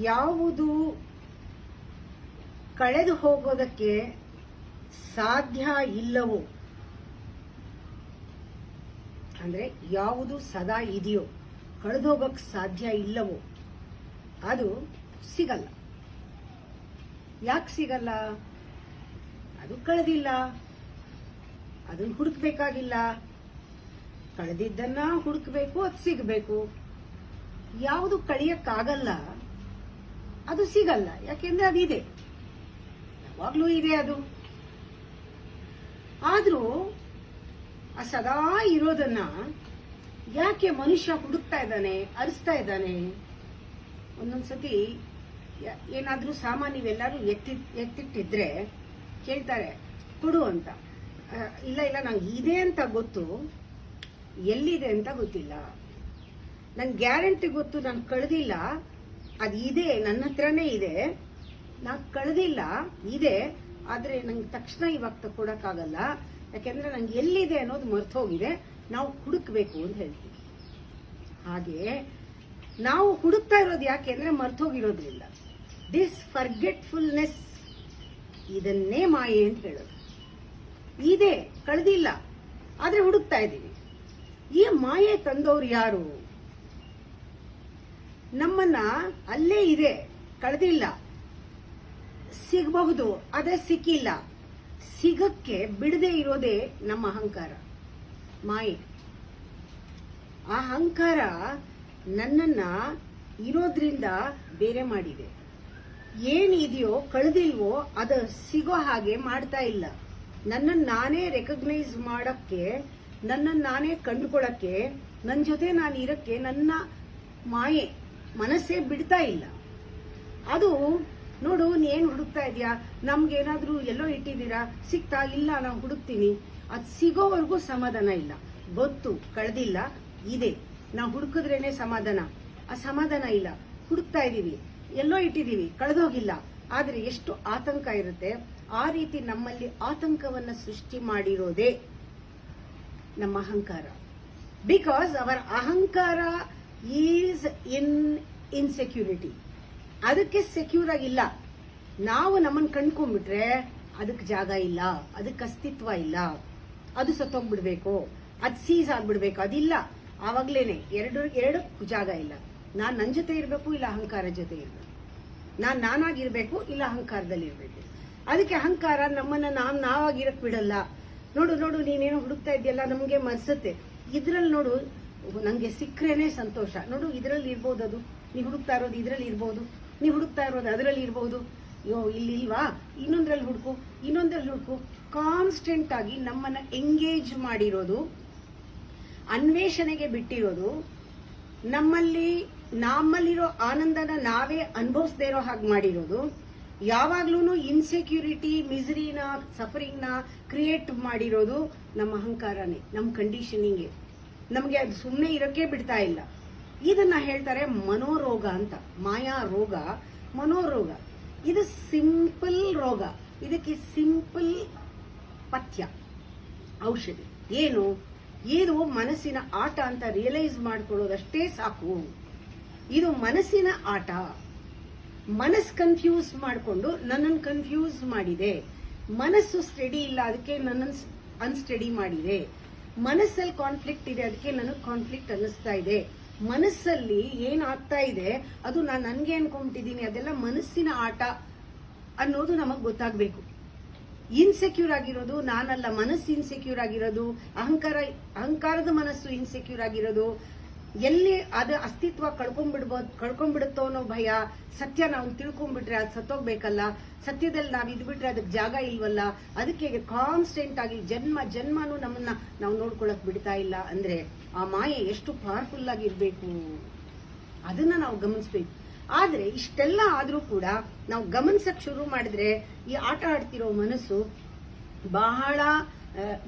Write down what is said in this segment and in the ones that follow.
ಯಾವುದು ಕಳೆದು ಹೋಗೋದಕ್ಕೆ ಸಾಧ್ಯ ಇಲ್ಲವೋ, ಅಂದ್ರೆ ಯಾವುದು ಸದಾ ಇದೆಯೋ ಕಳೆದು ಹೋಗಕ್ಕೆ ಸಾಧ್ಯ ಇಲ್ಲವೋ ಅದು ಸಿಗಲ್ಲ. ಯಾಕೆ ಸಿಗಲ್ಲ? ಅದು ಕಳೆದಿಲ್ಲ, ಅದನ್ನು ಹುಡುಕ್ಬೇಕಾಗಿಲ್ಲ. ಕಳೆದಿದ್ದನ್ನ ಹುಡುಕ್ಬೇಕು, ಅದು ಸಿಗಬೇಕು. ಯಾವುದು ಕಳಿಯಕ್ಕಾಗಲ್ಲ ಅದು ಸಿಗಲ್ಲ, ಯಾಕೆಂದ್ರೆ ಅದಿದೆ, ಯಾವಾಗ್ಲೂ ಇದೆ ಅದು. ಆದ್ರೂ ಆ ಸದಾ ಇರೋದನ್ನ ಯಾಕೆ ಮನುಷ್ಯ ಹುಡುಕ್ತಾ ಇದ್ದಾನೆ, ಅರಿಸ್ತಾ ಇದ್ದಾನೆ? ಒಂದೊಂದ್ಸತಿ ಏನಾದ್ರೂ ಸಾಮಾನು ನೀವೆಲ್ಲರೂ ಎತ್ತಿಟ್ಟಿದ್ರೆ ಕೇಳ್ತಾರೆ ಕೊಡು ಅಂತ. ಇಲ್ಲ ಇಲ್ಲ, ನಂಗೆ ಇದೆ ಅಂತ ಗೊತ್ತು, ಎಲ್ಲಿದೆ ಅಂತ ಗೊತ್ತಿಲ್ಲ. ನನ್ ಗ್ಯಾರಂಟಿ ಗೊತ್ತು, ನಾನು ಕಳೆದಿಲ್ಲ, ಅದು ಇದೆ, ನನ್ನ ಹತ್ರನೇ ಇದೆ, ನಾನು ಕಳೆದಿಲ್ಲ, ಇದೆ. ಆದ್ರೆ ನಂಗೆ ತಕ್ಷಣ ಇವಾಗ ತಕ್ಕೊಡಕ್ಕಾಗಲ್ಲ, ಯಾಕೆಂದ್ರೆ ನಂಗೆ ಎಲ್ಲಿದೆ ಅನ್ನೋದು ಮರ್ತು ಹೋಗಿದೆ. ನಾವು ಹುಡುಕ್ಬೇಕು ಅಂತ ಹೇಳ್ತೀವಿ. ಹಾಗೆ ನಾವು ಹುಡುಕ್ತಾ ಇರೋದು ಯಾಕೆ ಅಂದ್ರೆ ಮರ್ತೋಗಿರೋದ್ರಿಂದ. ದಿಸ್ ಫರ್ಗೆಟ್ಫುಲ್ನೆಸ್, ಇದನ್ನೇ ಮಾಯೆ ಅಂತ ಹೇಳೋದು. ಇದೆ, ಕಳೆದಿಲ್ಲ, ಆದ್ರೆ ಹುಡುಕ್ತಾ ಇದ್ದೀವಿ. ಈ ಮಾಯೆ ತಂದವರು ಯಾರು? ನಮ್ಮನ್ನ ಅಲ್ಲೇ ಇದೆ, ಕಳೆದಿಲ್ಲ, ಸಿಗಬಹುದು, ಆದ್ರೆ ಸಿಕ್ಕಿಲ್ಲ. ಸಿಗಕ್ಕೆ ಬಿಡದೆ ಇರೋದೇ ನಮ್ಮ ಅಹಂಕಾರ, ಮಾಯೆ. ಆ ಅಹಂಕಾರ ನನ್ನನ್ನ ಇರೋದ್ರಿಂದ ಬೇರೆ ಮಾಡಿದೆ. ಏನಿದೆಯೋ ಕಳೆದಿಲ್ವೋ ಅದು ಸಿಗೋ ಹಾಗೆ ಮಾಡ್ತಾ ಇಲ್ಲ. ನನ್ನನ್ನು ನಾನೇ ರೆಕಗ್ನೈಸ್ ಮಾಡಕ್ಕೆ, ನನ್ನನ್ನು ನಾನೇ ಕಂಡುಕೊಳ್ಳಕ್ಕೆ, ನನ್ನ ಜೊತೆ ನಾನು ಇರಕ್ಕೆ ನನ್ನ ಮಾಯೆ ಮನಸ್ಸೇ ಬಿಡ್ತಾ ಇಲ್ಲ. ಅದು ನೋಡು, ನೀನ್ ಹುಡುಕ್ತಾ ಇದೀಯಾ, ನಮ್ಗೇನಾದ್ರೂ ಎಲ್ಲೋ ಇಟ್ಟಿದ್ದೀರಾ, ಸಿಗ್ತಾ ಇಲ್ಲ, ನಾವು ಹುಡುಕ್ತೀನಿ. ಅದು ಸಿಗೋವರೆಗೂ ಸಮಾಧಾನ ಇಲ್ಲ. ಗೊತ್ತು ಕಳೆದಿಲ್ಲ, ಇದೆ, ನಾವು ಹುಡುಕಿದ್ರೇನೆ ಸಮಾಧಾನ. ಆ ಸಮಾಧಾನ ಇಲ್ಲ, ಹುಡುಕ್ತಾ ಇದೀವಿ, ಎಲ್ಲೋ ಇಟ್ಟಿದೀವಿ, ಕಳೆದೋಗಿಲ್ಲ. ಆದ್ರೆ ಎಷ್ಟು ಆತಂಕ ಇರುತ್ತೆ. ಆ ರೀತಿ ನಮ್ಮಲ್ಲಿ ಆತಂಕವನ್ನ ಸೃಷ್ಟಿ ಮಾಡಿರೋದೇ ನಮ್ಮ ಅಹಂಕಾರ. ಬಿಕಾಸ್ ಅವರ್ ಅಹಂಕಾರ ಈಸ್ ಇನ್ ಇನ್ಸೆಕ್ಯೂರಿಟಿ. ಅದಕ್ಕೆ ಸೆಕ್ಯೂರ್ ಆಗಿಲ್ಲ. ನಾವು ನಮ್ಮನ್ನು ಕಂಡ್ಕೊಂಡ್ಬಿಟ್ರೆ ಅದಕ್ಕೆ ಜಾಗ ಇಲ್ಲ, ಅದಕ್ಕೆ ಅಸ್ತಿತ್ವ ಇಲ್ಲ, ಅದು ಸತ್ತೋಗ್ಬಿಡ್ಬೇಕು, ಅದು ಸೀಸ್ ಆಗ್ಬಿಡ್ಬೇಕು, ಅದಿಲ್ಲ. ಆವಾಗ್ಲೇನೆ ಎರಡಕ್ಕೂ ಜಾಗ ಇಲ್ಲ. ನಾನ್ ನನ್ನ ಜೊತೆ ಇರಬೇಕು, ಇಲ್ಲ ಅಹಂಕಾರ ಜೊತೆ ಇರಬೇಕು. ನಾನಾಗಿರ್ಬೇಕು, ಇಲ್ಲ ಅಹಂಕಾರದಲ್ಲಿ ಇರಬೇಕು. ಅದಕ್ಕೆ ಅಹಂಕಾರ ನಮ್ಮನ್ನ ನಾವಾಗಿರಕ್ ಬಿಡಲ್ಲ. ನೋಡು ನೀನೇನೋ ಹುಡುಕ್ತಾ ಇದೆಯಲ್ಲ, ನಮ್ಗೆ ಮನ್ಸುತ್ತೆ. ಇದ್ರಲ್ಲಿ ನೋಡು, ನಂಗೆ ಸಿಕ್ಕ್ರೇನೆ ಸಂತೋಷ. ನೋಡು, ಇದ್ರಲ್ಲಿ ಇರ್ಬೋದು, ಅದು ನೀ ಹುಡುಕ್ತಾ ಇರೋದು ಇದ್ರಲ್ಲಿ ಇರ್ಬೋದು, ನೀ ಹುಡುಕ್ತಾ ಇರೋದು ಅದರಲ್ಲಿ ಇರ್ಬೋದು. ಇಲ್ಲಿ ಇಲ್ವಾ, ಇನ್ನೊಂದ್ರಲ್ಲಿ ಹುಡುಕು. ಕಾನ್ಸ್ಟೆಂಟ್ ಆಗಿ ನಮ್ಮನ್ನ ಎಂಗೇಜ್ ಮಾಡಿರೋದು, ಅನ್ವೇಷಣೆಗೆ ಬಿಟ್ಟಿರೋದು, ನಮ್ಮಲ್ಲಿರೋ ಆನಂದನ ನಾವೇ ಅನುಭವಿಸದೇ ಇರೋ ಹಾಗೆ ಮಾಡಿರೋದು, ಯಾವಾಗ್ಲೂ ಇನ್ಸೆಕ್ಯೂರಿಟಿ, ಮಿಸರಿನ, ಸಫರಿಂಗ್ ನ ಕ್ರಿಯೇಟ್ ಮಾಡಿರೋದು ನಮ್ಮ ಅಹಂಕಾರನೇ, ನಮ್ಮ ಕಂಡೀಷನಿಂಗ್. ನಮ್ಗೆ ಅದು ಸುಮ್ಮನೆ ಇರೋಕೆ ಬಿಡ್ತಾ ಇಲ್ಲ. ಇದನ್ನ ಹೇಳ್ತಾರೆ ಮನೋರೋಗ ಅಂತ. ಮಾಯಾ ರೋಗ, ಮನೋರೋಗ. ಇದು ಸಿಂಪಲ್ ರೋಗ. ಇದಕ್ಕೆ ಸಿಂಪಲ್ ಪಥ್ಯ, ಔಷಧಿ ಏನು? ಇದು ಮನಸ್ಸಿನ ಆಟ ಅಂತ ರಿಯಲೈಸ್ ಮಾಡ್ಕೊಳ್ಳೋದಷ್ಟೇ ಸಾಕು. ಇದು ಮನಸ್ಸಿನ ಆಟ. ಮನಸ್ಸು ಕನ್ಫ್ಯೂಸ್ ಮಾಡಿಕೊಂಡು ನನ್ನನ್ನು ಕನ್ಫ್ಯೂಸ್ ಮಾಡಿದೆ. ಮನಸ್ಸು ಸ್ಟಡಿ ಇಲ್ಲ, ಅದಕ್ಕೆ ನನ್ನನ್ನು ಅನ್ಸ್ಟಡಿ ಮಾಡಿದೆ. ಮನಸ್ಸಲ್ಲಿ ಕಾನ್ಫ್ಲಿಕ್ಟ್ ಇದೆ, ಅದಕ್ಕೆ ನನಗೆ ಕಾನ್ಫ್ಲಿಕ್ಟ್ ಅನ್ನಿಸ್ತಾ ಇದೆ. ಮನಸ್ಸಲ್ಲಿ ಏನಾಗ್ತಾ ಇದೆ ಅದು ನಾನು ನನ್ಗೆ ಅನ್ಕೊಂಡ್ಬಿಟ್ಟಿದ್ದೀನಿ, ಅದೆಲ್ಲ ಮನಸ್ಸಿನ ಆಟ ಅನ್ನೋದು ನಮಗ್ ಗೊತ್ತಾಗ್ಬೇಕು. ಇನ್ಸೆಕ್ಯೂರ್ ಆಗಿರೋದು ನಾನಲ್ಲ, ಮನಸ್ಸು ಇನ್ಸೆಕ್ಯೂರ್ ಆಗಿರೋದು, ಅಹಂಕಾರದ ಮನಸ್ಸು ಇನ್ಸೆಕ್ಯೂರ್ ಆಗಿರೋದು. ಎಲ್ಲಿ ಅದು ಅಸ್ತಿತ್ವ ಕಳ್ಕೊಂಡ್ಬಿಡುತ್ತೋ ಅನ್ನೋ ಭಯ. ಸತ್ಯ ನಾವು ತಿಳ್ಕೊಂಡ್ಬಿಟ್ರೆ ಅದು ಸತ್ತೋಗ್ಬೇಕಲ್ಲ, ಸತ್ಯದಲ್ಲಿ ನಾವು ಇದ್ಬಿಟ್ರೆ ಅದಕ್ಕೆ ಜಾಗ ಇಲ್ವಲ್ಲ. ಅದಕ್ಕೆ ಕಾನ್ಸ್ಟೆಂಟ್ ಆಗಿ ಜನ್ಮನೂ ನಮ್ಮನ್ನ ನಾವು ನೋಡ್ಕೊಳಕ್ ಬಿಡ್ತಾ ಇಲ್ಲ. ಅಂದ್ರೆ ಆ ಮಾಯೆ ಎಷ್ಟು ಪವರ್ಫುಲ್ ಆಗಿರ್ಬೇಕು, ಅದನ್ನ ನಾವು ಗಮನಿಸ್ಬೇಕು. ಆದ್ರೆ ಇಷ್ಟೆಲ್ಲ ಆದ್ರೂ ಕೂಡ ನಾವು ಗಮನಿಸಕ್ ಶುರು ಮಾಡಿದ್ರೆ ಈ ಆಟ ಆಡ್ತಿರೋ ಮನಸ್ಸು ಬಹಳ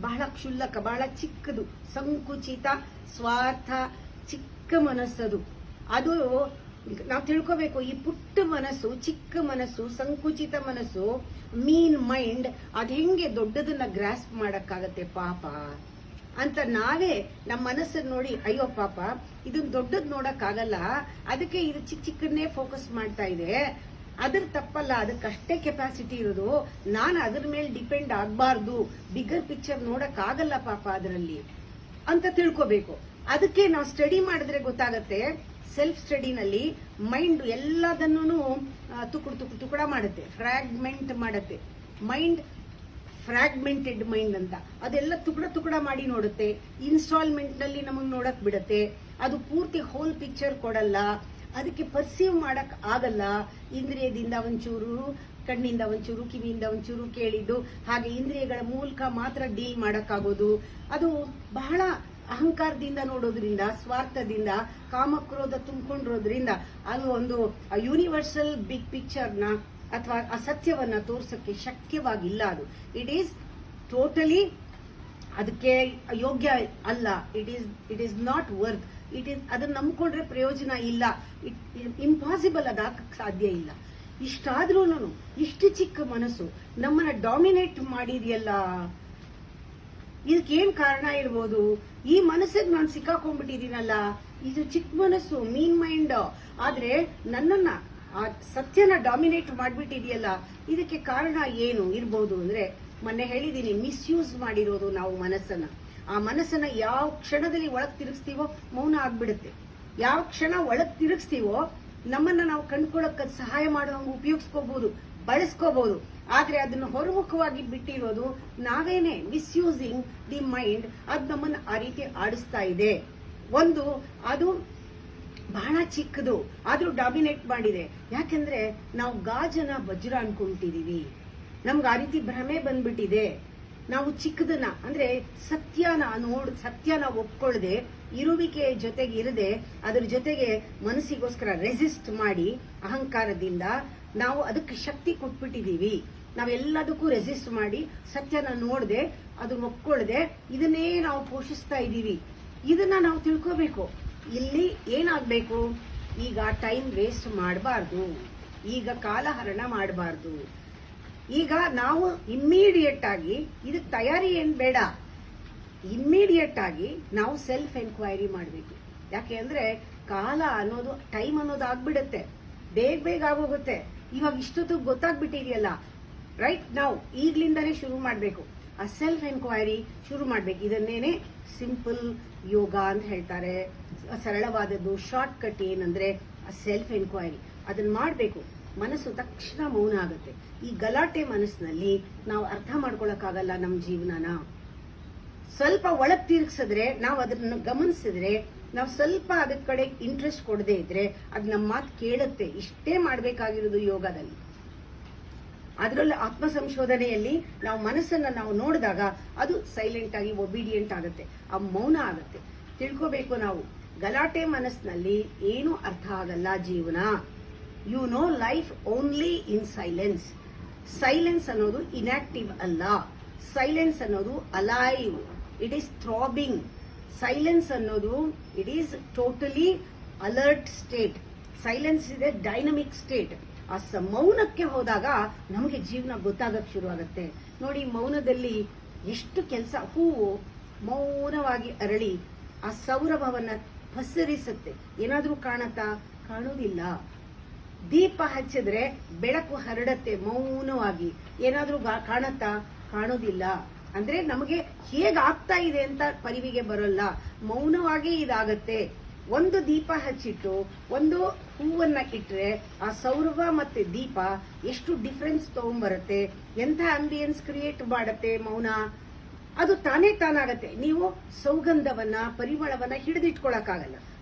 ಬಹಳ ಕ್ಷುಲ್ಲಕ, ಬಹಳ ಚಿಕ್ಕದು, ಸಂಕುಚಿತ, ಸ್ವಾರ್ಥ, ಚಿಕ್ಕ ಮನಸ್ಸದು. ಅದು ನಾವು ತಿಳ್ಕೋಬೇಕು. ಈ ಪುಟ್ಟ ಮನಸ್ಸು, ಚಿಕ್ಕ ಮನಸ್ಸು, ಸಂಕುಚಿತ ಮನಸ್ಸು, ಮೀನ್ ಮೈಂಡ್, ಅದ್ ಹೆಂಗೆ ದೊಡ್ಡದನ್ನ ಗ್ರಾಸ್ಪ್ ಮಾಡಕ್ಕಾಗತ್ತೆ ಪಾಪ. ಅಂತ ನಾವೇ ನಮ್ಮ ಮನಸ್ಸನ್ನು ನೋಡಿ ಅಯ್ಯೋ ಪಾಪ ಇದನ್ನ ದೊಡ್ಡದ್ ನೋಡಕ್ ಆಗಲ್ಲ, ಅದಕ್ಕೆ ಇದು ಚಿಕ್ಕ ಚಿಕ್ಕನ್ನೇ ಫೋಕಸ್ ಮಾಡ್ತಾ ಇದೆ, ಅದ್ರ ತಪ್ಪಲ್ಲ, ಅದಕ್ಕಷ್ಟೇ ಕೆಪಾಸಿಟಿ ಇರೋದು, ನಾನು ಅದ್ರ ಮೇಲೆ ಡಿಪೆಂಡ್ ಆಗಬಾರ್ದು, ಬಿಗರ್ ಪಿಕ್ಚರ್ ನೋಡಕ್ ಆಗಲ್ಲ ಪಾಪ ಅದರಲ್ಲಿ ಅಂತ ತಿಳ್ಕೋಬೇಕು. ಅದಕ್ಕೆ ನಾವು ಸ್ಟಡಿ ಮಾಡಿದ್ರೆ ಗೊತ್ತಾಗತ್ತೆ. ಸೆಲ್ಫ್ ಸ್ಟಡಿನಲ್ಲಿ ಮೈಂಡ್ ಎಲ್ಲದನ್ನೂ ತುಕಡ ಮಾಡುತ್ತೆ, ಫ್ರಾಗ್ಮೆಂಟ್ ಮಾಡುತ್ತೆ. ಮೈಂಡ್ ಫ್ರಾಗ್ಮೆಂಟೆಡ್ ಮೈಂಡ್ ಅಂತ, ಅದೆಲ್ಲ ತುಕಡ ಮಾಡಿ ನೋಡುತ್ತೆ. ಇನ್ಸ್ಟಾಲ್ಮೆಂಟ್ ನಲ್ಲಿ ನಮಗ್ ನೋಡಕ್ ಬಿಡುತ್ತೆ. ಅದು ಪೂರ್ತಿ ಹೋಲ್ ಪಿಕ್ಚರ್ ಕೊಡಲ್ಲ, ಅದಕ್ಕೆ ಪರ್ಸೀವ್ ಮಾಡಕ್ ಆಗಲ್ಲ. ಇಂದ್ರಿಯದಿಂದ ಒಂಚೂರು, ಕಣ್ಣಿಂದ ಒಂಚೂರು, ಕಿವಿಯಿಂದ ಒಂಚೂರು ಕೇಳಿದ್ದು, ಹಾಗೆ ಇಂದ್ರಿಯಗಳ ಮೂಲಕ ಮಾತ್ರ ಡೀಲ್ ಮಾಡಕ್ಕಾಗೋದು. ಅದು ಬಹಳ ಅಹಂಕಾರದಿಂದ ನೋಡೋದ್ರಿಂದ, ಸ್ವಾರ್ಥದಿಂದ, ಕಾಮಕ್ರೋಧ ತುಂಬಿಕೊಂಡಿರೋದ್ರಿಂದ ಅದು ಒಂದು ಯೂನಿವರ್ಸಲ್ ಬಿಗ್ ಪಿಕ್ಚರ್ನ ಅಥವಾ ಅಸತ್ಯವನ್ನ ತೋರ್ಸಕ್ಕೆ ಶಕ್ಯವಾಗಿಲ್ಲ. ಅದು ಇಟ್ ಈಸ್ ಟೋಟಲಿ ಅದಕ್ಕೆ ಯೋಗ್ಯ ಅಲ್ಲ. It is not worth. ಅದನ್ನ ನಂಬ್ಕೊಂಡ್ರೆ ಪ್ರಯೋಜನ ಇಲ್ಲ. ಇಂಪಾಸಿಬಲ್, ಅದಾಗಕ್ಕೆ ಸಾಧ್ಯ ಇಲ್ಲ. ಇಷ್ಟಾದ್ರೂ ಇಷ್ಟು ಚಿಕ್ಕ ಮನಸ್ಸು ನಮ್ಮನ್ನ ಡಾಮಿನೇಟ್ ಮಾಡಿದೆಯಲ್ಲ, ಇದಕ್ಕೇನ್ ಕಾರಣ ಇರ್ಬೋದು? ಈ ಮನಸ್ಸಿಗೆ ನಾನು ಸಿಕ್ಕಾಕೊಂಡ್ಬಿಟ್ಟಿದ್ದೀನಲ್ಲ, ಇದು ಚಿಕ್ಕ ಮನಸ್ಸು, ಮೀನ್ ಮೈಂಡ್, ಆದ್ರೆ ನನ್ನನ್ನ ಆ ಸತ್ಯನ ಡಾಮಿನೇಟ್ ಮಾಡ್ಬಿಟ್ಟಿದೆಯಲ್ಲ, ಇದಕ್ಕೆ ಕಾರಣ ಏನು ಇರ್ಬೋದು ಅಂದ್ರೆ, ಮೊನ್ನೆ ಹೇಳಿದೀನಿ, ಮಿಸ್ಯೂಸ್ ಮಾಡಿರೋದು ನಾವು ಮನಸ್ಸನ್ನ. ಆ ಮನಸ್ಸನ್ನ ಯಾವ ಕ್ಷಣದಲ್ಲಿ ಒಳಗ್ ತಿರುಗಿಸ್ತೀವೋ ಮೌನ ಆಗ್ಬಿಡುತ್ತೆ. ಯಾವ ಕ್ಷಣ ಒಳಗ್ ತಿರುಗಿಸ್ತೀವೋ ನಮ್ಮನ್ನ ನಾವು ಕಂಡ್ಕೊಳಕ್ ಸಹಾಯ ಮಾಡೋಂಗ್ ಉಪಯೋಗಿಸ್ಕೋಬಹುದು, ಬಳಸ್ಕೋಬಹುದು. ಆದ್ರೆ ಅದನ್ನ ಹೊರಮುಖವಾಗಿ ಬಿಟ್ಟಿರೋದು ನಾವೇನೆ. ಮಿಸ್ಯೂಸಿಂಗ್ ದಿ ಮೈಂಡ್, ಅದು ನಮ್ಮನ್ನ ಆ ರೀತಿ ಆಡಿಸ್ತಾ ಇದೆ. ಒಂದು, ಅದು ಬಹಳ ಚಿಕ್ಕದು ಆದ್ರೂ ಡಾಮಿನೇಟ್ ಮಾಡಿದೆ. ಯಾಕೆಂದ್ರೆ ನಾವು ಗಾಜನ ವಜ್ರ ಅನ್ಕೊಂತಿದೀವಿ. ನಮ್ಗೆ ಆ ರೀತಿ ಭ್ರಮೆ ಬಂದ್ಬಿಟ್ಟಿದೆ. ನಾವು ಚಿಕ್ಕದನ್ನ ಅಂದ್ರೆ ಸತ್ಯನ ಒಪ್ಕೊಳ್ಳದೆ, ಇರುವಿಕೆ ಜೊತೆಗೆ ಇರದೆ, ಅದ್ರ ಜೊತೆಗೆ ಮನಸ್ಸಿಗೋಸ್ಕರ ರೆಸಿಸ್ಟ್ ಮಾಡಿ ಅಹಂಕಾರದಿಂದ ನಾವು ಅದಕ್ಕೆ ಶಕ್ತಿ ಕೊಟ್ಬಿಟ್ಟಿದೀವಿ. ನಾವೆಲ್ಲದಕ್ಕೂ ರೆಸಿಸ್ಟ್ ಮಾಡಿ ಸತ್ಯನ ನೋಡದೆ, ಅದನ್ನ ಒಪ್ಕೊಳ್ಳದೆ, ಇದನ್ನೇ ನಾವು ಪೋಷಿಸ್ತಾ ಇದ್ದೀವಿ. ಇದನ್ನ ನಾವು ತಿಳ್ಕೋಬೇಕು. ಇಲ್ಲಿ ಏನಾಗ್ಬೇಕು, ಈಗ ಟೈಮ್ ವೇಸ್ಟ್ ಮಾಡಬಾರ್ದು, ಈಗ ಕಾಲಹರಣ ಮಾಡಬಾರ್ದು. ಈಗ ನಾವು ಇಮ್ಮಿಡಿಯೇಟ್ ಆಗಿ, ಇದಕ್ಕೆ ತಯಾರಿ ಏನ್ ಬೇಡ, ಇಮ್ಮಿಡಿಯೇಟ್ ಆಗಿ ನಾವು ಸೆಲ್ಫ್ ಎನ್ಕ್ವೈರಿ ಮಾಡಬೇಕು. ಯಾಕೆ ಅಂದ್ರೆ ಕಾಲ ಅನ್ನೋದು, ಟೈಮ್ ಅನ್ನೋದು ಆಗ್ಬಿಡುತ್ತೆ, ಬೇಗ ಆಗೋಗುತ್ತೆ. ಇವಾಗ ಇಷ್ಟೊತ್ತಿಗೆ ಗೊತ್ತಾಗ್ಬಿಟ್ಟಿದೆಯಲ್ಲ, ರೈಟ್ ನಾವು ಈಗ್ಲಿಂದಾನೇ ಶುರು ಮಾಡಬೇಕು. ಆ ಸೆಲ್ಫ್ ಎನ್ಕ್ವೈರಿ ಶುರು ಮಾಡ್ಬೇಕು. ಇದನ್ನೇನೆ ಸಿಂಪಲ್ ಯೋಗ ಅಂತ ಹೇಳ್ತಾರೆ. ಸರಳವಾದದ್ದು, ಶಾರ್ಟ್ ಕಟ್ ಏನಂದ್ರೆ ಸೆಲ್ಫ್ ಎನ್ಕ್ವೈರಿ. ಅದನ್ನ ಮಾಡಬೇಕು. ಮನಸ್ಸು ತಕ್ಷಣ ಮೌನ ಆಗುತ್ತೆ. ಈ ಗಲಾಟೆ ಮನಸ್ಸಿನಲ್ಲಿ ನಾವು ಅರ್ಥ ಮಾಡ್ಕೊಳಕ್ಕಾಗಲ್ಲ ನಮ್ಮ ಜೀವನನ. ಸ್ವಲ್ಪ ಒಳಗ್ ತಿರುಗಿಸಿದ್ರೆ, ನಾವು ಅದನ್ನ ಗಮನಿಸಿದ್ರೆ, ನಾವು ಸ್ವಲ್ಪ ಅದ್ರ ಕಡೆ ಇಂಟ್ರೆಸ್ಟ್ ಕೊಡದೇ ಇದ್ರೆ ಅದ್ ನಮ್ಮ ಮಾತು ಕೇಳುತ್ತೆ. ಇಷ್ಟೇ ಮಾಡ್ಬೇಕಾಗಿರೋದು ಯೋಗದಲ್ಲಿ. ಅದರಲ್ಲಿ ಆತ್ಮ ಸಂಶೋಧನೆಯಲ್ಲಿ ನಾವು ಮನಸ್ಸನ್ನ ನಾವು ನೋಡಿದಾಗ ಅದು ಸೈಲೆಂಟ್ ಆಗಿ ಒಬಿಡಿಯಂಟ್ ಆಗುತ್ತೆ, ಆ ಮೌನ ಆಗುತ್ತೆ. ತಿಳ್ಕೋಬೇಕು ನಾವು, ಗಲಾಟೆ ಮನಸ್ಸಿನಲ್ಲಿ ಏನು ಅರ್ಥ ಆಗಲ್ಲ ಜೀವನ. You know life only in silence. Silence ಅನ್ನೋದು ಇನ್ಆಕ್ಟಿವ್ ಅಲ್ಲ, ಸೈಲೆನ್ಸ್ ಅನ್ನೋದು alive, it is throbbing. Silence ಅನ್ನೋದು it is totally alert state. Silence ಇದೆ ಡೈನಮಿಕ್ ಸ್ಟೇಟ್. ಆ ಮೌನಕ್ಕೆ ಹೋದಾಗ ನಮಗೆ ಜೀವನ ಗೊತ್ತಾಗಕ್ಕೆ ಶುರು ಆಗುತ್ತೆ. ನೋಡಿ, ಮೌನದಲ್ಲಿ ಎಷ್ಟು ಕೆಲಸ. ಹೂವು ಮೌನವಾಗಿ ಅರಳಿ ಆ ಸೌರಭವನ್ನ ಪಸರಿಸುತ್ತೆ. ಏನಾದ್ರೂ ಕಾಣುತ್ತಾ? ಕಾಣುವುದಿಲ್ಲ. ದೀಪ ಹಚ್ಚಿದ್ರೆ ಬೆಳಕು ಹರಡತ್ತೆ ಮೌನವಾಗಿ. ಏನಾದ್ರೂ ಕಾಣುತ್ತಾ? ಕಾಣೋದಿಲ್ಲ. ಅಂದ್ರೆ ನಮಗೆ ಹೇಗಾಗ್ತಾ ಇದೆ ಅಂತ ಪರಿವಿಗೆ ಬರೋಲ್ಲ, ಮೌನವಾಗಿ ಇದಾಗತ್ತೆ. ಒಂದು ದೀಪ ಹಚ್ಚಿಟ್ಟು ಒಂದು ಹೂವನ್ನ ಇಟ್ರೆ ಆ ಸೌರಭ ಮತ್ತೆ ದೀಪ ಎಷ್ಟು ಡಿಫರೆನ್ಸ್ ತಗೊಂಡ್ಬರುತ್ತೆ, ಎಂಥ ಆಂಬಿಯನ್ಸ್ ಕ್ರಿಯೇಟ್ ಮಾಡತ್ತೆ ಮೌನ. ಅದು ತಾನಾಗತ್ತೆ. ನೀವು ಸೌಗಂಧವನ್ನ, ಪರಿಮಳವನ್ನ ಹಿಡಿದಿಟ್ಕೊಳಕ್ಕಾಗಲ್ಲ,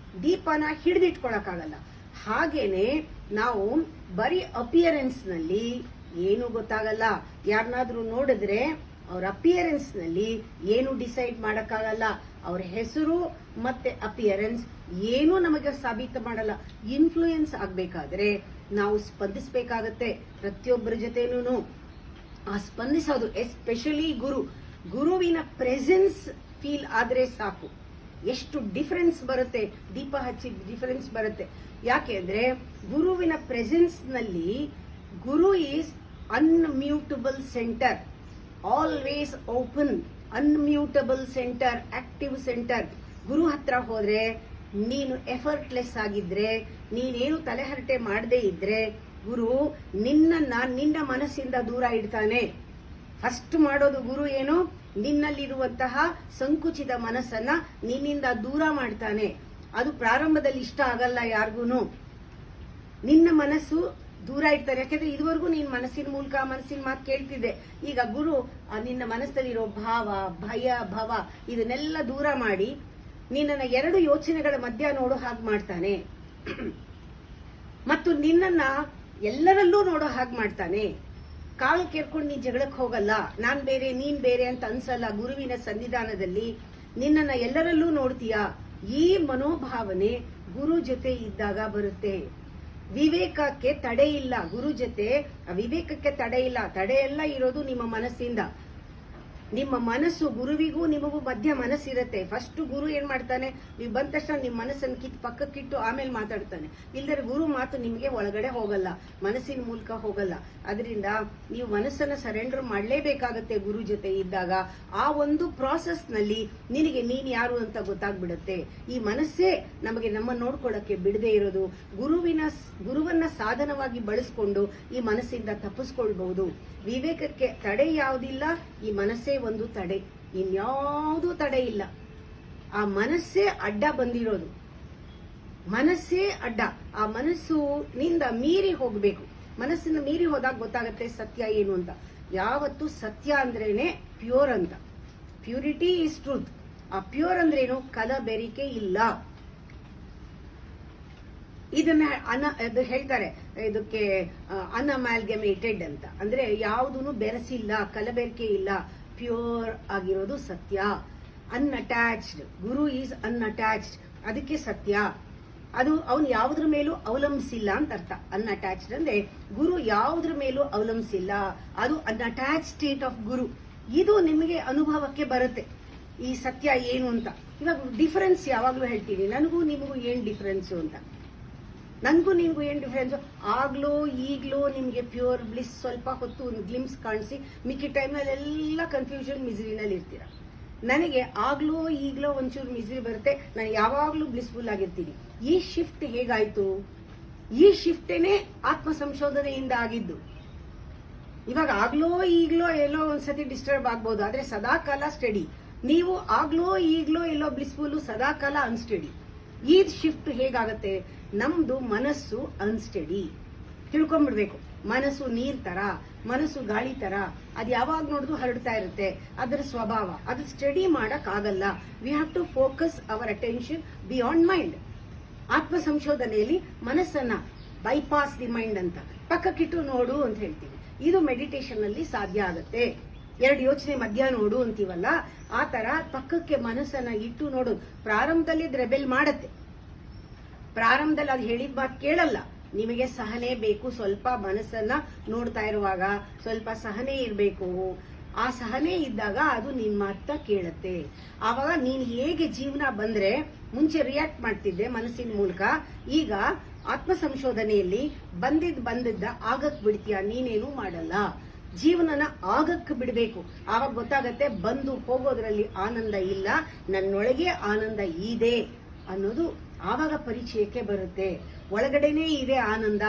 ದೀಪನ ಹಿಡಿದಿಟ್ಕೊಳಕ್ಕಾಗಲ್ಲ. ಹಾಗೇನೆ ನಾವು ಬರೀ ಅಪಿಯರೆನ್ಸ್ ನಲ್ಲಿ ಏನು ಗೊತ್ತಾಗಲ್ಲ. ಯಾರನ್ನಾದ್ರೂ ನೋಡಿದ್ರೆ ಅವ್ರ ಅಪಿಯರೆನ್ಸ್ ನಲ್ಲಿ ಏನು ಡಿಸೈಡ್ ಮಾಡಕ್ಕಾಗಲ್ಲ. ಅವ್ರ ಹೆಸರು ಮತ್ತೆ ಅಪಿಯರೆನ್ಸ್ ಏನೂ ನಮಗೆ ಸಾಬೀತು ಮಾಡಲ್ಲ. ಇನ್ಫ್ಲೂಯೆನ್ಸ್ ಆಗ್ಬೇಕಾದ್ರೆ ನಾವು ಸ್ಪಂದಿಸಬೇಕಾಗತ್ತೆ ಪ್ರತಿಯೊಬ್ಬರ ಜೊತೆನೂ. ಆ ಸ್ಪಂದಿಸೋದು ಎಸ್ಪೆಷಲಿ ಗುರುವಿನ ಪ್ರೆಸೆನ್ಸ್ ಫೀಲ್ ಆದ್ರೆ ಸಾಕು. ಎಷ್ಟು ಡಿಫರೆನ್ಸ್ ಬರುತ್ತೆ, ದೀಪ ಹಚ್ಚಿದ ಡಿಫರೆನ್ಸ್ ಬರುತ್ತೆ. ಯಾಕೆ ಅಂದ್ರೆ ಗುರುವಿನ ಪ್ರೆಸೆನ್ಸ್ ನಲ್ಲಿ guru is immutable centre, always open. Immutable centre, active centre. ಗುರು ಹತ್ರ ಹೋದ್ರೆ ನೀನು ಎಫರ್ಟ್ಲೆಸ್ ಆಗಿದ್ರೆ, ನೀನೇನು ತಲೆಹರಟೆ ಮಾಡದೇ ಇದ್ರೆ, ಗುರು ನಿನ್ನ ಮನಸ್ಸಿಂದ ದೂರ ಇಡ್ತಾನೆ. ಫಸ್ಟ್ ಮಾಡೋದು ಗುರು ಏನು, ನಿನ್ನಲ್ಲಿರುವಂತಹ ಸಂಕುಚಿತ ಮನಸ್ಸನ್ನ ನಿನ್ನಿಂದ ದೂರ ಮಾಡ್ತಾನೆ. ಅದು ಪ್ರಾರಂಭದಲ್ಲಿ ಇಷ್ಟ ಆಗಲ್ಲ ಯಾರಿಗೂ. ನಿನ್ನ ಮನಸ್ಸು ದೂರ ಇಡ್ತಾರೆ. ಯಾಕಂದ್ರೆ ಇದುವರೆಗೂ ನೀನ್ ಮನಸ್ಸಿನ ಮೂಲಕ ಮನಸ್ಸಿನ ಮಾತು ಕೇಳ್ತಿದ್ದೆ. ಈಗ ಗುರು ನಿನ್ನ ಮನಸ್ಸಲ್ಲಿರೋ ಭಾವ, ಭಯ, ಭವ ಇದನ್ನೆಲ್ಲ ದೂರ ಮಾಡಿ ನಿನ್ನನ್ನ ಎರಡು ಯೋಚನೆಗಳ ಮಧ್ಯ ನೋಡೋ ಹಾಗೆ ಮಾಡ್ತಾನೆ. ಮತ್ತು ನಿನ್ನನ್ನ ಎಲ್ಲರಲ್ಲೂ ನೋಡೋ ಹಾಗೆ ಮಾಡ್ತಾನೆ. ಕಾಲ್ ಕೇರ್ಕೊಂಡು ನೀನ್ ಜಗಳಕ್ಕೆ ಹೋಗಲ್ಲ. ನಾನ್ ಬೇರೆ ನೀನ್ ಬೇರೆ ಅಂತ ಅನ್ಸಲ್ಲ. ಗುರುವಿನ ಸನ್ನಿಧಾನದಲ್ಲಿ ನಿನ್ನನ್ನ ಎಲ್ಲರಲ್ಲೂ ನೋಡ್ತೀಯಾ. ಈ ಮನೋಭಾವನೆ ಗುರು ಜೊತೆ ಇದ್ದಾಗ ಬರುತ್ತೆ. ವಿವೇಕಕ್ಕೆ ತಡೆ ಇಲ್ಲ. ಗುರು ಜೊತೆ ವಿವೇಕಕ್ಕೆ ತಡೆ ಇಲ್ಲ. ತಡೆ ಎಲ್ಲ ಇರೋದು ನಿಮ್ಮ ಮನಸ್ಸಿಂದ. ನಿಮ್ಮ ಮನಸ್ಸು, ಗುರುವಿಗೂ ನಿಮಗೂ ಮಧ್ಯ ಮನಸ್ಸಿರುತ್ತೆ. ಫಸ್ಟ್ ಗುರು ಏನ್ ಮಾಡ್ತಾನೆ, ನೀವು ಬಂದ ತಕ್ಷಣ ನಿಮ್ಮ ಮನಸ್ಸನ್ನು ಪಕ್ಕಕ್ಕಿಟ್ಟು ಆಮೇಲೆ ಮಾತಾಡ್ತಾನೆ. ಇಲ್ದರೆ ಗುರು ಮಾತು ನಿಮಗೆ ಒಳಗಡೆ ಹೋಗಲ್ಲ, ಮನಸ್ಸಿನ ಮೂಲಕ ಹೋಗಲ್ಲ. ಅದರಿಂದ ನೀವು ಮನಸ್ಸನ್ನ ಸರೆಂಡರ್ ಮಾಡಲೇಬೇಕಾಗತ್ತೆ ಗುರು ಜೊತೆ ಇದ್ದಾಗ. ಆ ಒಂದು ಪ್ರಾಸೆಸ್ ನಲ್ಲಿ ನಿನಗೆ ನೀನ್ ಯಾರು ಅಂತ ಗೊತ್ತಾಗ್ಬಿಡುತ್ತೆ. ಈ ಮನಸ್ಸೇ ನಮಗೆ ನಮ್ಮ ನೋಡ್ಕೊಳ್ಳಕ್ಕೆ ಬಿಡದೆ ಇರೋದು. ಗುರುವನ್ನ ಸಾಧನವಾಗಿ ಬಳಸ್ಕೊಂಡು ಈ ಮನಸ್ಸಿಂದ ತಪ್ಪಿಸ್ಕೊಳ್ಬಹುದು. ವಿವೇಕಕ್ಕೆ ತಡೆ ಯಾವುದಿಲ್ಲ, ಈ ಮನಸ್ಸೇ ಒಂದು ತಡೆ, ಇನ್ಯಾವುದೂ ತಡೆ ಇಲ್ಲ. ಆ ಮನಸ್ಸೇ ಅಡ್ಡ ಬಂದಿರೋದು. ಮನಸ್ಸೇ ಅಡ್ಡ. ಆ ಮನಸ್ಸಿನಿಂದ ಮೀರಿ ಹೋಗ್ಬೇಕು. ಮನಸ್ಸಿನ ಮೀರಿ ಹೋದಾಗ ಗೊತ್ತಾಗತ್ತೆ ಸತ್ಯ ಏನು ಅಂತ. ಯಾವತ್ತು ಸತ್ಯ ಅಂದ್ರೇನೆ ಪ್ಯೂರ್ ಅಂತ. Purity is truth. ಆ ಪ್ಯೂರ್ ಅಂದ್ರೇನು, ಕಲಬೆರಿಕೆ ಇಲ್ಲ. ಇದನ್ನ ಅದು ಹೇಳ್ತಾರೆ, ಇದಕ್ಕೆ ಅನ್ಅಮಾಲ್ಗಮೇಟೆಡ್ ಅಂತ. ಅಂದ್ರೆ ಯಾವುದೂ ಬೆರೆಸಿಲ್ಲ, ಕಲಬೆರಕೆ ಇಲ್ಲ, ಪ್ಯೂರ್ ಆಗಿರೋದು ಸತ್ಯ. ಅನ್ಅಟ್ಯಾಚ್ಡ್. Guru is unattached. ಅದಕ್ಕೆ ಸತ್ಯ. ಅದು ಅವನು ಯಾವುದ್ರ ಮೇಲೂ ಅವಲಂಬಿಸಿಲ್ಲ ಅಂತ ಅರ್ಥ. ಅನ್ಅಟ್ಯಾಚ್ಡ್ ಅಂದ್ರೆ ಗುರು ಯಾವುದ್ರ ಮೇಲೂ ಅವಲಂಬಿಸಿಲ್ಲ. ಅದು ಅನ್ಅಟ್ಯಾಚ್ ಸ್ಟೇಟ್ ಆಫ್ ಗುರು. ಇದು ನಿಮಗೆ ಅನುಭವಕ್ಕೆ ಬರುತ್ತೆ ಈ ಸತ್ಯ ಏನು ಅಂತ. ಇವಾಗ ಡಿಫರೆನ್ಸ್ ಯಾವಾಗ್ಲೂ ಹೇಳ್ತೀನಿ, ನನಗೂ ನಿಮಗೂ ಏನ್ ಡಿಫರೆನ್ಸ್ ಅಂತ. ನನ್ಗೂ ನಿಮ್ಗೂ ಏನ್ ಡಿಫರೆನ್ಸ್? ಆಗ್ಲೋ ಈಗ್ಲೋ ನಿಮ್ಗೆ ಪ್ಯೂರ್ ಬ್ಲಿಸ್ ಸ್ವಲ್ಪ ಹೊತ್ತು ಒಂದು ಗ್ಲಿಮ್ಸ್ ಕಾಣಿಸಿ ಮಿಕ್ಕಿ ಟೈಮ್ನಲ್ಲಿ ಎಲ್ಲ ಕನ್ಫ್ಯೂಷನ್ ಮಿಸ್ರಿನಲ್ಲಿ ಇರ್ತೀರ. ನನಗೆ ಆಗ್ಲೋ ಈಗ್ಲೋ ಒಂಚೂರು ಮಿಸ್ರಿ ಬರುತ್ತೆ. ನಾನು ಯಾವಾಗ್ಲೂ ಬ್ಲಿಸ್ಫುಲ್ ಆಗಿರ್ತೀನಿ. ಈ ಶಿಫ್ಟ್ ಹೇಗಾಯ್ತು? ಈ ಶಿಫ್ಟೇನೆ ಆತ್ಮ ಸಂಶೋಧನೆಯಿಂದ ಆಗಿದ್ದು. ಇವಾಗ ಆಗ್ಲೋ ಈಗ್ಲೋ ಎಲ್ಲೋ ಒಂದ್ಸತಿ ಡಿಸ್ಟರ್ಬ್ ಆಗ್ಬೋದು, ಆದ್ರೆ ಸದಾಕಾಲ ಸ್ಟಡಿ. ನೀವು ಆಗ್ಲೋ ಈಗ್ಲೋ ಎಲ್ಲೋ ಬ್ಲಿಸ್ಫುಲ್, ಸದಾಕಾಲ ಅನ್ಸ್ಟಡಿ. ಈ ಶಿಫ್ಟ್ ಹೇಗಾಗತ್ತೆ? ನಮ್ದು ಮನಸ್ಸು ಅನ್ಸ್ಟಡಿ. ತಿಳ್ಕೊಂಡ್ಬಿಡ್ಬೇಕು. ಮನಸ್ಸು ನೀರ್ ತರ, ಮನಸ್ಸು ಗಾಳಿ ತರ, ಅದು ಯಾವಾಗ ನೋಡಿದ್ರು ಹರಡ್ತಾ ಇರುತ್ತೆ. ಅದರ ಸ್ವಭಾವ. ಅದು ಸ್ಟಡಿ ಮಾಡಕ್ ಆಗಲ್ಲ. We have to focus our attention beyond mind. ಆತ್ಮ ಸಂಶೋಧನೆಯಲ್ಲಿ ಮನಸ್ಸನ್ನ ಬೈಪಾಸ್ ದಿ ಮೈಂಡ್ ಅಂತ ಪಕ್ಕಕ್ಕಿಟ್ಟು ನೋಡು ಅಂತ ಹೇಳ್ತೀವಿ. ಇದು ಮೆಡಿಟೇಷನ್ ಅಲ್ಲಿ ಸಾಧ್ಯ ಆಗುತ್ತೆ. ಎರಡು ಯೋಚನೆ ಮಧ್ಯ ನೋಡು ಅಂತೀವಲ್ಲ, ಆ ತರ ಪಕ್ಕಕ್ಕೆ ಮನಸ್ಸನ್ನ ಇಟ್ಟು ನೋಡು. ಪ್ರಾರಂಭದಲ್ಲಿ ರೆಬೆಲ್ ಮಾಡತ್ತೆ. ಪ್ರಾರಂಭದಲ್ಲಿ ಅದು ಹೇಳಿದ ಮಾತು ಕೇಳಲ್ಲ. ನಿಮಗೆ ಸಹನೆ ಬೇಕು. ಸ್ವಲ್ಪ ಮನಸ್ಸನ್ನ ನೋಡ್ತಾ ಇರುವಾಗ ಸ್ವಲ್ಪ ಸಹನೆ ಇರಬೇಕು. ಆ ಸಹನೆ ಇದ್ದಾಗ ಅದು ನಿನ್ ಮಾತ ಕೇಳತ್ತೆ. ಆವಾಗ ನೀನ್ ಹೇಗೆ ಜೀವನ ಬಂದ್ರೆ ಮುಂಚೆ ರಿಯಾಕ್ಟ್ ಮಾಡ್ತಿದ್ದೆ ಮನಸ್ಸಿನ ಮೂಲಕ, ಈಗ ಆತ್ಮ ಸಂಶೋಧನೆಯಲ್ಲಿ ಬಂದಿದ್ದ ಆಗಕ್ ಬಿಡ್ತೀಯ. ನೀನೇನು ಮಾಡಲ್ಲ. ಜೀವನನ ಆಗಕ್ಕೆ ಬಿಡಬೇಕು. ಆವಾಗ ಗೊತ್ತಾಗತ್ತೆ ಬಂದು ಹೋಗೋದ್ರಲ್ಲಿ ಆನಂದ ಇಲ್ಲ, ನನ್ನೊಳಗೆ ಆನಂದ ಇದೆ ಅನ್ನೋದು ಆವಾಗ ಪರಿಚಯಕ್ಕೆ ಬರುತ್ತೆ. ಒಳಗಡೆನೇ ಇದೆ ಆನಂದ.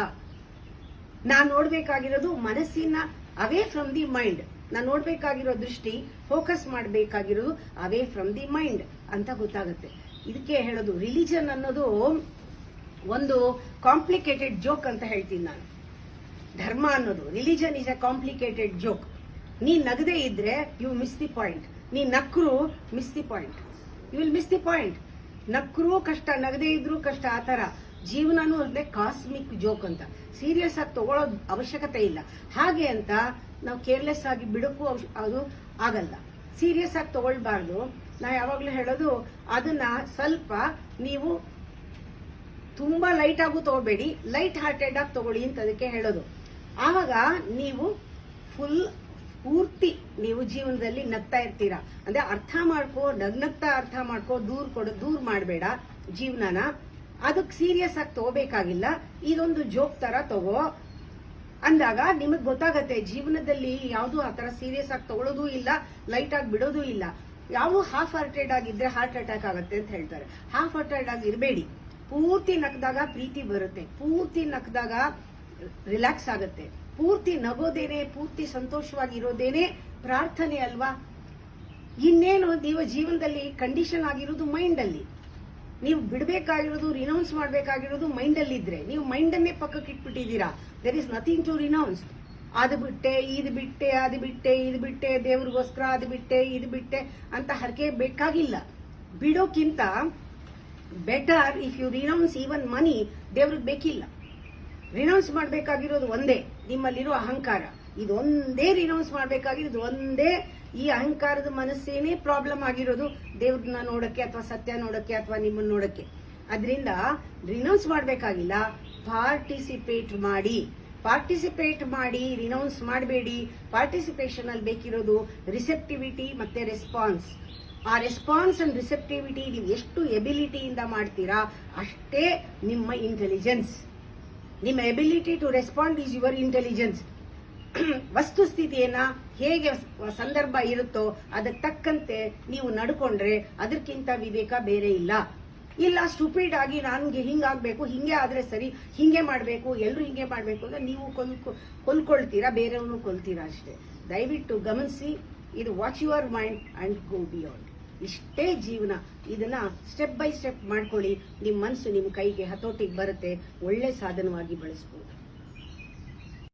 ನಾನ್ ನೋಡ್ಬೇಕಾಗಿರೋದು ಮನಸ್ಸಿನ ಅವೇ ಫ್ರಮ್ ದಿ ಮೈಂಡ್. ನಾನ್ ನೋಡ್ಬೇಕಾಗಿರೋ ದೃಷ್ಟಿ, ಫೋಕಸ್ ಮಾಡಬೇಕಾಗಿರೋದು ಅವೇ ಫ್ರಮ್ ದಿ ಮೈಂಡ್ ಅಂತ ಗೊತ್ತಾಗುತ್ತೆ. ಇದಕ್ಕೆ ಹೇಳೋದು ರಿಲಿಜನ್ ಅನ್ನೋದು ಒಂದು ಕಾಂಪ್ಲಿಕೇಟೆಡ್ ಜೋಕ್ ಅಂತ ಹೇಳ್ತೀನಿ ನಾನು. ಧರ್ಮ ಅನ್ನೋದು, religion is a complicated joke. ನೀನ್ ನಗದೇ ಇದ್ರೆ ಯು ಮಿಸ್ ದಿ ಪಾಯಿಂಟ್. ನೀನ್ ನಕ್ರು miss the point. You will miss the point. ನಕ್ರೂ ಕಷ್ಟ, ನಗದೇ ಇದ್ರೂ ಕಷ್ಟ. ಆತರ ಜೀವನನೂ ಅಲ್ಲದೆ ಕಾಸ್ಮಿಕ್ ಜೋಕ್ ಅಂತ. ಸೀರಿಯಸ್ ಆಗಿ ತಗೊಳ್ಳೋದು ಅವಶ್ಯಕತೆ ಇಲ್ಲ. ಹಾಗೆ ಅಂತ ನಾವು ಕೇರ್ಲೆಸ್ ಆಗಿ ಬಿಡಕ್ಕೂ ಅದು ಆಗಲ್ಲ. ಸೀರಿಯಸ್ ಆಗಿ ತಗೊಳ್ಬಾರ್ದು. ನಾ ಯಾವಾಗ್ಲೂ ಹೇಳೋದು, ಅದನ್ನ ಸ್ವಲ್ಪ ನೀವು ತುಂಬಾ ಲೈಟ್ ಆಗೂ ತಗೋಬೇಡಿ, ಲೈಟ್ ಹಾರ್ಟೆಡ್ ಆಗಿ ತಗೊಳ್ಳಿ ಅಂತ ಅದಕ್ಕೆ ಹೇಳೋದು. ಆವಾಗ ನೀವು ಪೂರ್ತಿ ನೀವು ಜೀವನದಲ್ಲಿ ನಗ್ತಾ ಇರ್ತೀರಾ. ಅಂದ್ರೆ ಅರ್ಥ ಮಾಡ್ಕೋ, ನಗ್ನಗ್ತಾ ಅರ್ಥ ಮಾಡ್ಕೋ. ದೂರ್ ಮಾಡಬೇಡ ಜೀವನನ. ಅದಕ್ಕೆ ಸೀರಿಯಸ್ ಆಗಿ ತಗೋಬೇಕಾಗಿಲ್ಲ. ಇದೊಂದು ಜೋಕ್ ತರ ತಗೋ. ಅಂದಾಗ ನಿಮಗೆ ಗೊತ್ತಾಗತ್ತೆ ಜೀವನದಲ್ಲಿ ಯಾವುದು ಆ ತರ ಸೀರಿಯಸ್ ಆಗಿ ತಗೊಳ್ಳೋದು ಇಲ್ಲ, ಲೈಟ್ ಆಗಿ ಬಿಡೋದು ಇಲ್ಲ. ಯಾವ ಹಾಫ್ ಹಾರ್ಟೆಡ್ ಆಗಿದ್ರೆ ಹಾರ್ಟ್ ಅಟ್ಯಾಕ್ ಆಗುತ್ತೆ ಅಂತ ಹೇಳ್ತಾರೆ. ಹಾಫ್ ಹಾರ್ಟೆಡ್ ಆಗಿ ಇರಬೇಡಿ. ಪೂರ್ತಿ ನಕ್ದಾಗ ಪ್ರೀತಿ ಬರುತ್ತೆ, ಪೂರ್ತಿ ನಕ್ದಾಗ ರಿಲ್ಯಾಕ್ಸ್ ಆಗುತ್ತೆ. ಪೂರ್ತಿ ನಗೋದೇನೆ, ಪೂರ್ತಿ ಸಂತೋಷವಾಗಿರೋದೇನೆ ಪ್ರಾರ್ಥನೆ ಅಲ್ವಾ? ಇನ್ನೇನು ನೀವು ಜೀವನದಲ್ಲಿ ಕಂಡೀಷನ್ ಆಗಿರೋದು ಮೈಂಡ್ ಅಲ್ಲಿ. ನೀವು ಬಿಡಬೇಕಾಗಿರೋದು, ರಿನೌನ್ಸ್ ಮಾಡಬೇಕಾಗಿರೋದು ಮೈಂಡ್ ಅಲ್ಲಿ ಇದ್ರೆ, ನೀವು ಮೈಂಡ್ ಅನ್ನೇ ಪಕ್ಕಕ್ಕೆ ಇಟ್ಬಿಟ್ಟಿದ್ದೀರಾ. There is nothing to renounce. ಅದು ಬಿಟ್ಟೆ, ಇದು ಬಿಟ್ಟೆ, ಅದು ಬಿಟ್ಟೆ, ಇದು ಬಿಟ್ಟೆ, ದೇವ್ರಿಗೋಸ್ಕರ ಅದು ಬಿಟ್ಟೆ, ಇದು ಬಿಟ್ಟೆ ಅಂತ ಹರಕೆ ಬೇಕಾಗಿಲ್ಲ. ಬಿಡೋಕ್ಕಿಂತ better if you renounce even money. ದೇವ್ರಿಗೆ ಬೇಕಿಲ್ಲ. ರಿನೌನ್ಸ್ ಮಾಡಬೇಕಾಗಿರೋದು ಒಂದೇ, ನಿಮ್ಮಲ್ಲಿರೋ ಅಹಂಕಾರ. ಇದೊಂದೇ ರಿನೌನ್ಸ್ ಮಾಡಬೇಕಾಗಿರೋದು ಒಂದೇ. ಈ ಅಹಂಕಾರದ ಮನಸ್ಸೇನೆ ಪ್ರಾಬ್ಲಮ್ ಆಗಿರೋದು ದೇವ್ರನ್ನ ನೋಡಕ್ಕೆ ಅಥವಾ ಸತ್ಯ ನೋಡಕ್ಕೆ ಅಥವಾ ನಿಮ್ಮನ್ನ ನೋಡಕ್ಕೆ. ಅದರಿಂದ ರಿನೌನ್ಸ್ ಮಾಡಬೇಕಾಗಿಲ್ಲ, ಪಾರ್ಟಿಸಿಪೇಟ್ ಮಾಡಿ. ಪಾರ್ಟಿಸಿಪೇಟ್ ಮಾಡಿ, ರಿನೌನ್ಸ್ ಮಾಡಬೇಡಿ. ಪಾರ್ಟಿಸಿಪೇಷನ್ ಅಲ್ಲಿ ಬೇಕಿರೋದು ರಿಸೆಪ್ಟಿವಿಟಿ ಮತ್ತೆ ರೆಸ್ಪಾನ್ಸ್. ಆ ರೆಸ್ಪಾನ್ಸ್ ಅಂಡ್ ರಿಸೆಪ್ಟಿವಿಟಿ ನೀವು ಎಷ್ಟು ಎಬಿಲಿಟಿಯಿಂದ ಮಾಡ್ತೀರಾ ಅಷ್ಟೇ ನಿಮ್ಮ ಇಂಟೆಲಿಜೆನ್ಸ್. ನಿಮ್ಮ ability to respond is your intelligence. ವಸ್ತುಸ್ಥಿತಿಯನ್ನ ಹೇಗೆ ಸಂದರ್ಭ ಇರುತ್ತೋ ಅದಕ್ಕೆ ತಕ್ಕಂತೆ ನೀವು ನಡ್ಕೊಂಡ್ರೆ ಅದಕ್ಕಿಂತ ವಿವೇಕ ಬೇರೆ ಇಲ್ಲ. ಇಲ್ಲ ಸ್ಟುಪಿಡ್ ಆಗಿ ನನ್ಗೆ ಹಿಂಗಾಗ್ಬೇಕು, ಹಿಂಗೆ ಆದ್ರೆ ಸರಿ, ಹಿಂಗೆ ಮಾಡ್ಬೇಕು, ಎಲ್ರು ಹಿಂಗೆ ಮಾಡ್ಬೇಕು ಅಂದ್ರೆ ನೀವು ಕೊಲ್ಕೊಳ್ತೀರಾ, ಬೇರೆಯವ್ರನ್ನು ಕೊಲ್ತೀರಾ ಅಷ್ಟೇ. ದಯವಿಟ್ಟು ಗಮನಿಸಿ. ಇದು watch your mind and go beyond. ಇಷ್ಟೇ ಜೀವನ. ಇದನ್ನ ಸ್ಟೆಪ್ ಬೈ ಸ್ಟೆಪ್ ಮಾಡ್ಕೊಳ್ಳಿ. ನಿಮ್ಮ ಮನಸ್ಸು ನಿಮ್ಮ ಕೈಗೆ ಹತೋಟಿಗೆ ಬರುತ್ತೆ. ಒಳ್ಳೆ ಸಾಧನವಾಗಿ ಬಳಸಬಹುದು.